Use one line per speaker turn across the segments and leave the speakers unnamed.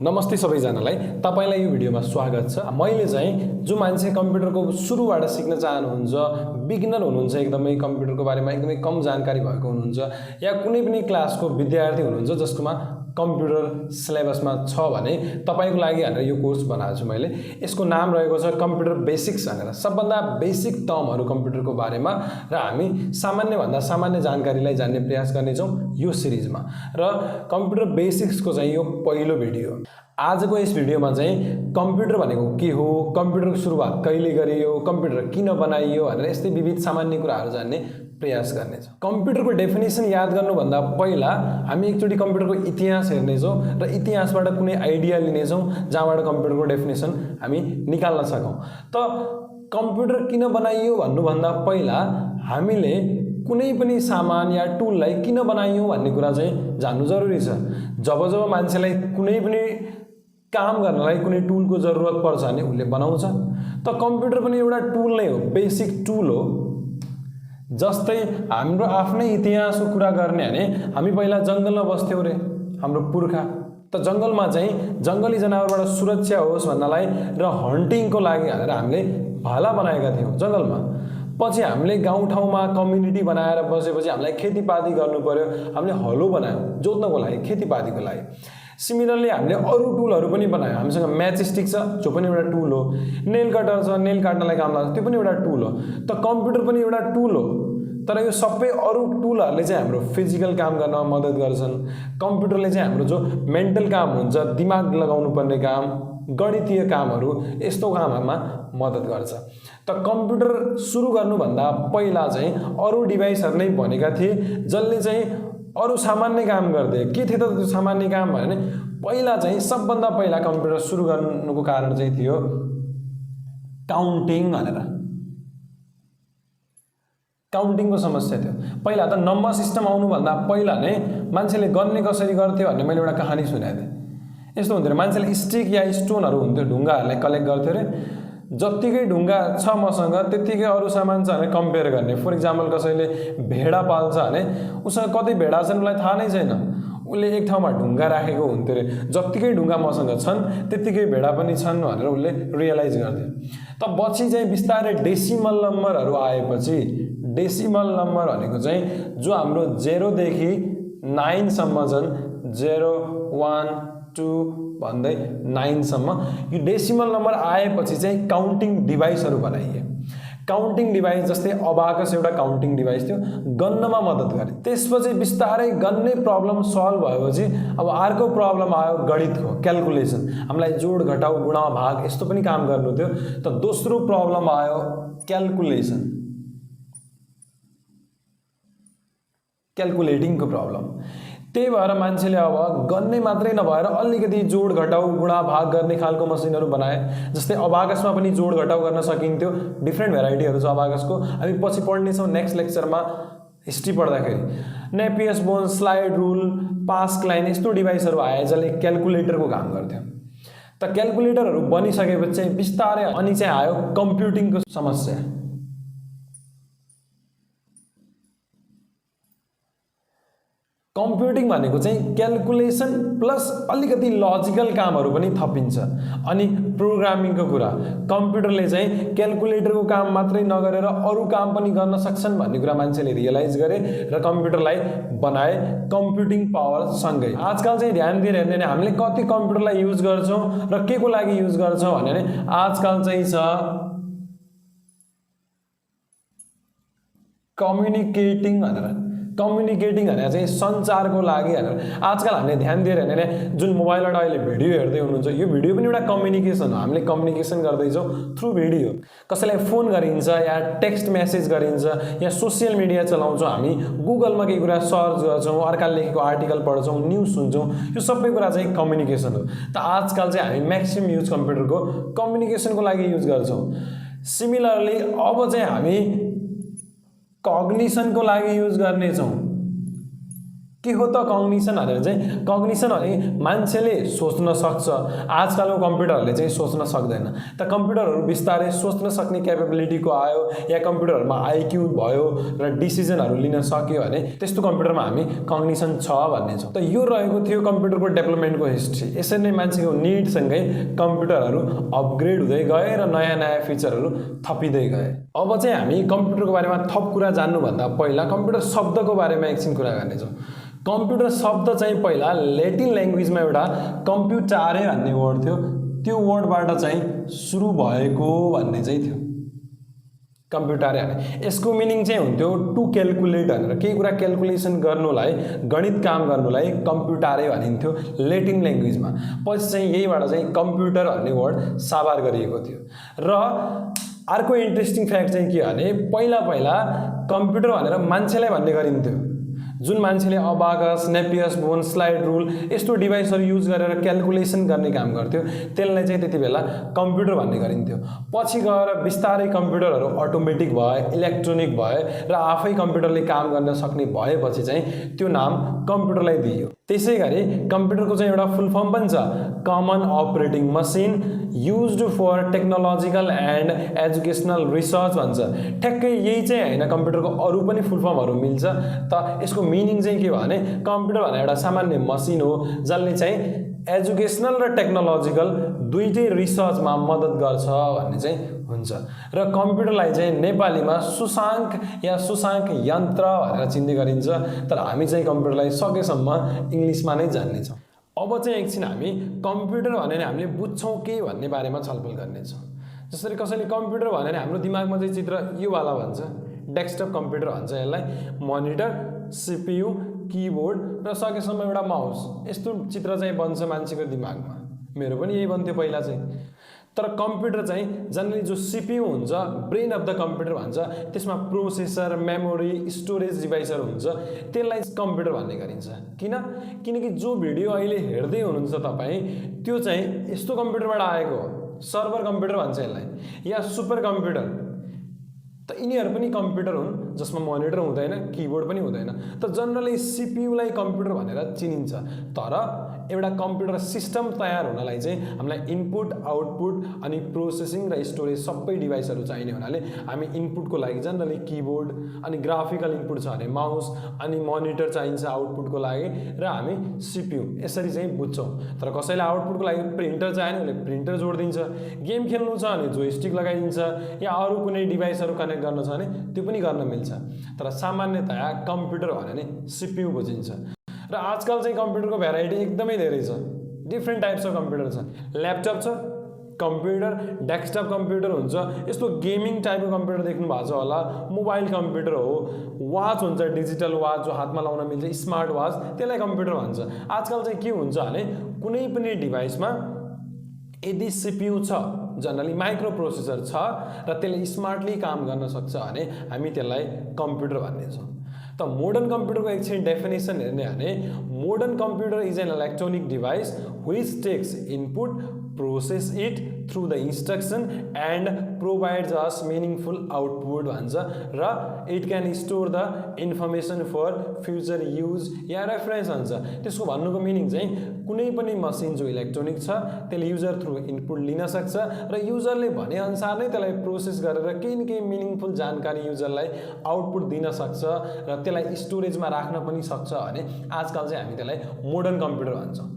नमस्ते सबैजनालाई तपाईलाई यो भिडियोमा स्वागत छ। मैले चाहिँ जो मान्छे कम्प्युटरको सुरुबाट सिक्न चाहनुहुन्छ, बिगिनर हुनुहुन्छ, एकदमै कम्प्युटरको बारेमा एकदमै कम जानकारी भएको हुनुहुन्छ या कुनै पनि क्लासको विद्यार्थी हुनुहुन्छ जसकोमा कम्प्युटर सिलेबसमा छ भने तपाईको लागि भनेर यो कोर्स बनाएको छु मैले। यसको नाम रहेको छ कम्प्युटर बेसिक्स भनेर। सबभन्दा बेसिक टर्महरु कम्प्युटरको बारेमा र हामी सामान्य भन्दा सामान्य जानकारीलाई जान्ने प्रयास गर्नेछौं यो सिरिजमा। र कम्प्युटर बेसिक्सको चाहिँ यो पहिलो भिडियो हो। आजको यस भिडियोमा चाहिँ कम्प्युटर भनेको के हो, कम्प्युटरको सुरुवात कहिले गरियो, कम्प्युटर किन बनाइयो भनेर यस्तै विविध सामान्य कुराहरु जान्ने प्रयास गर्नेछौं। कम्प्युटरको डेफिनेसन याद गर्नुभन्दा पहिला हामी एकचोटी कम्प्युटरको इतिहास हेर्नेछौं र इतिहासबाट कुनै आइडिया लिनेछौं जहाँबाट कम्प्युटरको डेफिनेसन हामी निकाल्न सकौं। त कम्प्युटर किन बनाइयो भन्नुभन्दा पहिला हामीले कुनै पनि सामान या टुललाई किन बनाइयो भन्ने कुरा चाहिँ जान्नु जरुरी छ। जब जब मान्छेलाई कुनै पनि काम गर्नलाई कुनै टुलको जरुरत पर्छ भने उले बनाउँछ। त कम्प्युटर पनि एउटा टुल नै हो, बेसिक टुल हो। जस्तै हाम्रो आफ्नै इतिहासको कुरा गर्ने भने हामी पहिला जंगलमा बस्थ्यौं रे, हाम्रो पुर्खा। त जंगलमा चाहिँ जंगली जनावरबाट सुरक्षा होस् भन्नलाई र हन्टिङको लागि भनेर हामीले भाला बनाएका थियौं जंगलमा। पछि हामीले गाउँठाउँमा कम्युनिटी बनाएर बसेपछि हामीलाई खेतीपाती गर्नु पर्यो, हामीले हलो बनायौं जोत्नको लागि, खेतीपातीको लागि। सिमिलरली हामीले अरु टुलहरु पनि बनायौं। हामीसँग म्याचस्टिक छ जो पनि एउटा टुल हो, नेल कटर छ नेल काट्नलाई काम लाग्छ त्यो पनि एउटा टुल हो। त कम्प्युटर पनि एउटा टुल हो। तर यो सबै अरु टुलहरुले चाहिँ हाम्रो फिजिकल काम गर्न मद्दत गर्छन्। कम्प्युटरले चाहिँ हाम्रो जो मेन्टल काम हुन्छ, दिमाग लगाउनु पर्ने काम, गणितीय कामहरु यस्तो कामहरुमा मद्दत गर्छ। त कम्प्युटर सुरु गर्नुभन्दा पहिला चाहिँ अरु डिभाइसहरु नै बनेका थिए जसले चाहिँ अरु सामान्य काम गर्थे। के थियो त त्यो सामान्य काम भने पहिला चाहिँ सबभन्दा पहिला कम्प्युटर सुरु गर्नुको कारण चाहिँ थियो काउन्टिङ भनेर। काउन्टिङको समस्या थियो। पहिला त नम्बर सिस्टम आउनु भन्दा पहिला नै मान्छेले गन्ने कसरी गर्थ्यो भन्ने मैले एउटा कहानी सुनाएको थिएँ। यस्तो हुन्थ्यो, मान्छेले स्टिक या स्टोनहरु हुन्थ्यो, ढुङ्गाहरुलाई कलेक्ट गर्थ्यो रे। जतिकै ढुङ्गा छ मसँग त्यतिकै अरु सामान छ भने कम्पेयर गर्ने। फर एक्जाम्पल कसैले भेडा पाल्छ भने उसँग कति भेडा छन् उलाई थाहा नै छैन, उले एक ठाउँमा ढुङ्गा राखेको हुन्थ्यो रे। जतिकै ढुङ्गा मसँग छन् त्यतिकै भेडा पनि छन् भनेर उले रियलाइज गर्थे। त पछि चाहिँ बिस्तारै डेसिमल नम्बरहरु आएपछि, डेसिमल नम्बर भनेको चाहिँ जो हाम्रो 0 देखि 9 सम्म छन्, 0 1 2 भन्दै 9 सम्म, यो डेसिमल नम्बर आएपछि चाहिँ काउन्टिङ डिभाइसहरु बनाइए। काउन्टिङ डिभाइस जस्तै अबाकस एउटा काउन्टिङ डिभाइस थियो, गन्नमा मद्दत गरे। त्यसपछि बिस्तारै गन्ने प्रब्लम सल्भ भएपछि अब अर्को प्रब्लम आयो गणितको, क्याल्कुलेसन। हामीलाई जोड घटाउ गुणा भाग यस्तो पनि काम गर्नु थियो। त दोस्रो प्रब्लम आयो क्याल्कुलेसन, क्याल्कुलेटिङको प्रब्लम। त्यही भएर मान्छेले अब गन्ने मात्रै नभएर अलिकति जोड घटाउ गुणा भाग गर्ने खालको मसिनहरु बनाए। जस्तै अबाकसमा पनि जोड घटाउ गर्न सकिन्थ्यो। डिफरेन्ट भेराइटीहरु छ अबाकसको, हामी पछि पढ्ने छौं नेक्स्ट लेक्चरमा हिस्ट्री पढ्दाखेरि। Napier's bone, slide rule, Pascaline यस्तो डिभाइसहरु आए जसले क्याल्कुलेटरको काम गर्थ्यो। त क्याल्कुलेटरहरु बनिसकेपछि चाहिँ बिस्तारै अनि चाहिँ आयो कम्प्युटिङको समस्या। कम्प्युटिङ भनेको चाहिँ क्याल्कुलेसन प्लस अलिकति लजिकल कामहरु पनि थपिन्छ। अनि प्रोग्रामिङको कुरा, कम्प्युटरले चाहिँ क्याल्कुलेटरको काम मात्रै नगरेर अरु काम पनि गर्न सक्छन् भन्ने कुरा मान्छेले रियलाइज गरे र कम्प्युटरलाई बनाए कम्प्युटिङ पावर सँगै। आजकल चाहिँ ध्यान दिएर हेर्ने भने हामीले कति कम्प्युटरलाई युज गर्छौं र केको लागि युज गर्छौं भने आजकल चाहिँ छ कम्युनिकेटिङ भनेर। कम्युनिकेटिङ भनेर चाहिँ सञ्चारको लागि भनेर। आजकल हामीले ध्यान दिएर हेर्ने जुन मोबाइलबाट अहिले भिडियो हेर्दै हुनुहुन्छ, यो भिडियो पनि एउटा कम्युनिकेसन हो। हामीले कम्युनिकेसन गर्दैछौं थ्रु भिडियो। कसैलाई फोन गरिन्छ या टेक्स्ट मेसेज गरिन्छ या सोशल मिडिया चलाउँछौं, हामी गुगलमा केही कुरा सर्च गर्छौं, अर्काले लेखेको आर्टिकल पढ्छौं, न्यूज सुन्छौं, यो सबै कुरा चाहिँ कम्युनिकेसन हो। त आजकल चाहिँ हामी म्याक्सिमम युज कम्प्युटरको कम्युनिकेसनको लागि युज गर्छौं। सिमिलरली अब चाहिँ हामी कग्निसनको लागि युज गर्ने छौं। के हो त कग्निसन भनेर चाहिँ कग्निसन भने मान्छेले सोच्न सक्छ। आजकलको कम्प्युटरहरूले चाहिँ सोच्न सक्दैन। त कम्प्युटरहरू बिस्तारै सोच्न सक्ने क्यापेबिलिटीको आयो या कम्प्युटरमा आइक्यू भयो र डिसिजनहरू लिन सक्यो भने त्यस्तो कम्प्युटरमा हामी कग्निसन छ भन्ने छौँ। त यो रहेको थियो कम्प्युटरको डेभलपमेन्टको हिस्ट्री। यसरी नै मान्छेको निडसँगै कम्प्युटरहरू अपग्रेड हुँदै गए र नयाँ नयाँ फिचरहरू थपिँदै गए। अब चाहिँ हामी कम्प्युटरको बारेमा थप कुरा जान्नुभन्दा पहिला कम्प्युटर शब्दको बारेमा एकछिन कुरा गर्नेछौँ। कम्प्युटर शब्द चाहिँ पहिला ल्याटिन ल्याङ्ग्वेजमा एउटा कम्प्युटारे भन्ने वर्ड थियो, त्यो वर्डबाट चाहिँ सुरु भएको भन्ने चाहिँ थियो कम्प्युटारे भने। यसको मिनिङ चाहिँ हुन्थ्यो टु क्यालकुलेट भनेर, केही कुरा क्यालकुलेसन गर्नुलाई, गणित काम गर्नुलाई कम्प्युटारे भनिन्थ्यो ल्याटिन ल्याङ्ग्वेजमा। पछि चाहिँ यहीबाट चाहिँ कम्प्युटर भन्ने वर्ड साभार गरिएको थियो। र अर्को इन्ट्रेस्टिङ फ्याक्ट चाहिँ के भने पहिला पहिला कम्प्युटर भनेर मान्छेलाई भन्ने गरिन्थ्यो। जुन मान्छेले अबाकस, नेपियस बोन, स्लाइड रुल यस्तो डिभाइसहरू युज गरेर क्यालकुलेसन गर्ने काम गर्थ्यो त्यसलाई चाहिँ त्यति बेला कम्प्युटर भन्ने गरिन्थ्यो। पछि गएर बिस्तारै कम्प्युटरहरू अटोमेटिक भए, इलेक्ट्रोनिक भए र आफै कम्प्युटरले काम गर्न सक्ने भएपछि चाहिँ त्यो नाम कम्प्युटरलाई दिइयो। त्यसै गरी कम्प्युटरको चाहिँ एउटा फुल फर्म पनि छ, common operating machine used for technological and educational research भन्छ। ठ्याक्कै यही चाहिँ होइन, कम्प्युटरको अरू पनि फुल फर्महरू मिल्छ। त यसको मिनिङ चाहिँ के भने कम्प्युटर भने एउटा सामान्य मसिन हो जसले चाहिँ एजुकेसनल र टेक्नोलोजिकल दुईटै रिसर्चमा मद्दत गर्छ भन्ने चाहिँ हुन्छ। र कम्प्युटरलाई चाहिँ नेपालीमा सुसाङ्क या सुसाङ्क यन्त्र भनेर चिन्ने गरिन्छ, तर हामी चाहिँ कम्प्युटरलाई सकेसम्म इङ्ग्लिसमा नै जान्नेछौँ। अब चाहिँ एकछिन हामी कम्प्युटर भने हामीले बुझ्छौँ के भन्ने बारेमा छलफल गर्नेछौँ। जसरी कसैले कम्प्युटर भने हाम्रो दिमागमा चाहिँ चित्र योवाला भन्छ, डेस्कटप कम्प्युटर भन्छ यसलाई। मोनिटर, सिपियु, किबोर्ड र सकेसम्म एउटा माउस, यस्तो चित्र चाहिँ बन्छ मान्छेको दिमागमा। मेरो पनि यही बन्थ्यो पहिला चाहिँ। तर कम्प्युटर चाहिँ जनरली जो सिपियु हुन्छ, ब्रेन अफ द कम्प्युटर भन्छ, त्यसमा प्रोसेसर, मेमोरी, स्टोरेज डिभाइसहरू हुन्छ, त्यसलाई कम्प्युटर भन्ने गरिन्छ। किनकि जो भिडियो अहिले हेर्दै हुनुहुन्छ तपाईँ त्यो चाहिँ यस्तो कम्प्युटरबाट आएको हो, सर्भर कम्प्युटर भन्छ यसलाई या सुपर कम्प्युटर। त यिनीहरू पनि कम्प्युटर हुन् जसमा मोनिटर हुँदैन, किबोर्ड पनि हुँदैन। त जनरली सिपियुलाई कम्प्युटर भनेर चिनिन्छ। तर एउटा कम्प्युटर सिस्टम तयार हुनलाई चाहिँ हामीलाई इनपुट, आउटपुट अनि प्रोसेसिङ र स्टोरेज सबै डिभाइसहरू चाहिने हुनाले हामी इनपुटको लागि जनरली किबोर्ड, अनि ग्राफिकल इनपुट छ भने माउस, अनि मोनिटर चाहिन्छ आउटपुटको लागि, र हामी सिपियु यसरी चाहिँ बुझ्छौँ। तर कसैलाई आउटपुटको लागि प्रिन्टर चाहियो भने प्रिन्टर जोडिदिन्छ, गेम खेल्नु छ भने जोयस्टिक लगाइदिन्छ, या अरू कुनै डिभाइसहरू कनेक्ट गर्न छ भने त्यो पनि गर्न मिल्छ। तर सामान्यतया कम्प्युटर भने नि सिपियु बुझिन्छ। र आजकल चाहिँ कम्प्युटरको भेराइटी एकदमै धेरै छ, डिफ्रेन्ट टाइप्स अफ कम्प्युटर छ। ल्यापटप छ, कम्प्युटर, डेस्कटप कम्प्युटर हुन्छ, यस्तो गेमिङ टाइपको कम्प्युटर देख्नु भएको छ होला, मोबाइल कम्प्युटर हो, वाच हुन्छ, डिजिटल वाच जो हातमा लाउन मिल्छ, स्मार्ट वाच, त्यसलाई कम्प्युटर भन्छ। आजकल चाहिँ के हुन्छ भने कुनै पनि डिभाइसमा यदि सिपियु छ, जनरली माइक्रो प्रोसेसर छ र त्यसले स्मार्टली काम गर्न सक्छ भने हामी त्यसलाई कम्प्युटर भन्नेछौँ। त मोडर्न कम्प्युटरको एकछिन डेफिनेसन हेर्ने भने modern computer is an electronic device which takes input, process it through the instruction and provides us meaningful output भन्छ, र it can store the information for future use yeah reference भन्छ। त्यसको भन्नुको meaning चाहिँ कुनै पनि मसिन जो electronic छ त्यसले युजर थ्रु इनपुट लिन सक्छ र युजरले भने अनुसार नै त्यसलाई प्रोसेस गरेर केही न केही मिनिङफुल जानकारी युजरलाई आउटपुट दिन सक्छ र त्यसलाई स्टोरेजमा राख्न पनि सक्छ भने आजकल चाहिँ हामी त्यसलाई मोडर्न कम्प्युटर भन्छौँ।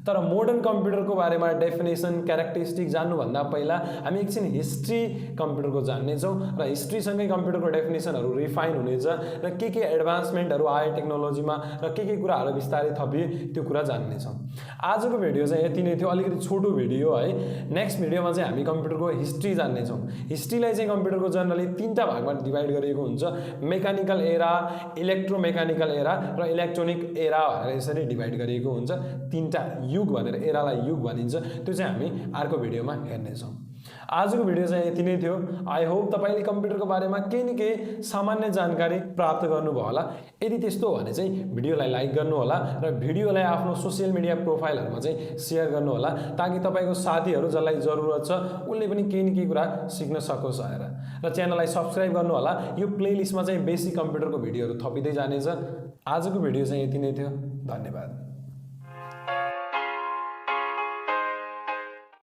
तर मोडर्न कम्प्युटरको बारेमा डेफिनेसन, क्यारेक्टरिस्टिक जान्नुभन्दा पहिला हामी एकछिन हिस्ट्री कम्प्युटरको जान्नेछौँ र हिस्ट्रीसँगै कम्प्युटरको डेफिनेसनहरू रिफाइन हुनेछ र के एडभान्समेन्टहरू आए टेक्नोलोजीमा र के कुराहरू बिस्तारै थपिए त्यो कुरा जान्नेछौँ। आजको भिडियो चाहिँ यति नै थियो, अलिकति छोटो भिडियो है। नेक्स्ट भिडियोमा चाहिँ हामी कम्प्युटरको हिस्ट्री जान्नेछौँ। हिस्ट्रीलाई चाहिँ कम्प्युटरको जनरली 3टा भागमा डिभाइड गरिएको हुन्छ, मेकानिकल एरा, इलेक्ट्रोमेकानिकल एरा र इलेक्ट्रोनिक एरा भनेर यसरी डिभाइड गरिएको हुन्छ। 3टा युग भनेर, एरालाई युग भनिन्छ, त्यो चाहिँ हामी अर्को भिडियोमा हेर्नेछौँ। आजको भिडियो चाहिँ यति नै थियो। आई होप तपाईले कम्प्युटरको बारेमा केही न केही सामान्य जानकारी प्राप्त गर्नुभयो होला। यदि त्यस्तो हो भने चाहिँ भिडियोलाई लाइक गर्नु होला र भिडियोलाई आफ्नो सोशल मिडिया प्रोफाइलहरुमा चाहिँ शेयर गर्नु होला, ताकि तपाईको साथीहरु जसलाई जरुरत छ उनले पनि केही न केही कुरा सिक्न सकोस् भनेर। र च्यानललाई सब्स्क्राइब गर्नु होला। यो प्लेलिस्टमा चाहिँ बेसिक कम्प्युटरको भिडियोहरु थपिँदै जानेछ। आजको भिडियो चाहिँ यति नै थियो। धन्यवाद।